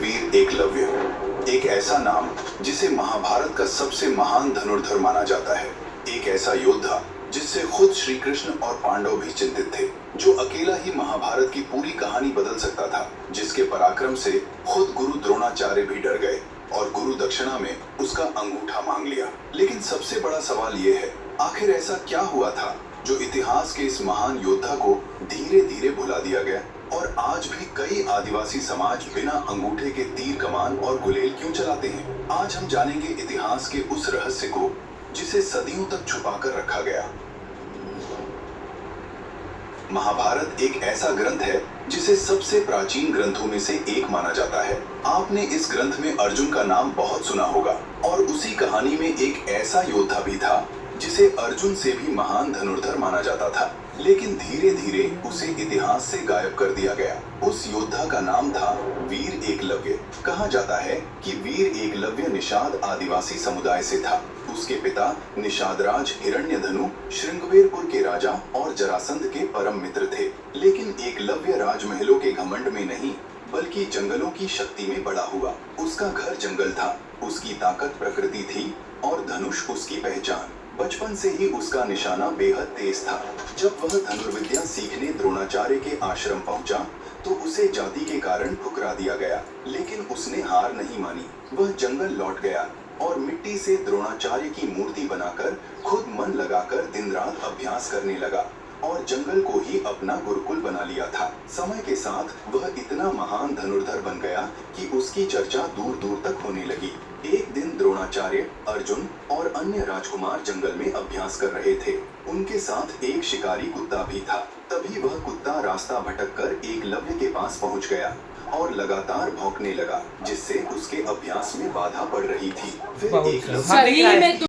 वीर एकलव्य एक ऐसा नाम जिसे महाभारत का सबसे महान धनुर्धर माना जाता है। एक ऐसा योद्धा जिससे खुद श्री कृष्ण और पांडव भी चिंतित थे, जो अकेला ही महाभारत की पूरी कहानी बदल सकता था, जिसके पराक्रम से खुद गुरु द्रोणाचार्य भी डर गए और गुरु दक्षिणा में उसका अंगूठा मांग लिया। लेकिन सबसे बड़ा सवाल ये है, आखिर ऐसा क्या हुआ था जो इतिहास के इस महान योद्धा को धीरे धीरे भुला दिया गया और आज भी कई आदिवासी समाज बिना अंगूठे के तीर कमान और गुलेल क्यों चलाते हैं। आज हम जानेंगे इतिहास के उस रहस्य को जिसे सदियों तक छुपाकर रखा गया। महाभारत एक ऐसा ग्रंथ है जिसे सबसे प्राचीन ग्रंथों में से एक माना जाता है। आपने इस ग्रंथ में अर्जुन का नाम बहुत सुना होगा और उसी कहानी में एक ऐसा योद्धा भी था जिसे अर्जुन से भी महान धनुर्धर माना जाता था, लेकिन धीरे धीरे उसे इतिहास से गायब कर दिया गया। उस योद्धा का नाम था वीर एकलव्य। कहा जाता है कि वीर एकलव्य निषाद आदिवासी समुदाय से था। उसके पिता निषादराज हिरण्यधनु श्रृंगवेरपुर के राजा और जरासंध के परम मित्र थे, लेकिन एकलव्य राजमहलों के घमंड में नहीं बल्कि जंगलों की शक्ति में बड़ा हुआ। उसका घर जंगल था, उसकी ताकत प्रकृति थी और धनुष उसकी पहचान। बचपन से ही उसका निशाना बेहद तेज था। जब वह धनुर्विद्या सीखने द्रोणाचार्य के आश्रम पहुंचा तो उसे जाति के कारण ठुकरा दिया गया, लेकिन उसने हार नहीं मानी। वह जंगल लौट गया और मिट्टी से द्रोणाचार्य की मूर्ति बनाकर खुद मन लगाकर दिन रात अभ्यास करने लगा और जंगल को ही अपना गुरुकुल बना लिया था। समय के साथ वह इतना महान धनुर्धर बन गया कि उसकी चर्चा दूर दूर तक होने लगी। एक दिन द्रोणाचार्य, अर्जुन और अन्य राजकुमार जंगल में अभ्यास कर रहे थे। उनके साथ एक शिकारी कुत्ता भी था। तभी वह कुत्ता रास्ता भटककर एकलव्य के पास पहुंच गया और लगातार भौंकने लगा, जिससे उसके अभ्यास में बाधा पड़ रही थी। फिर एकलव्य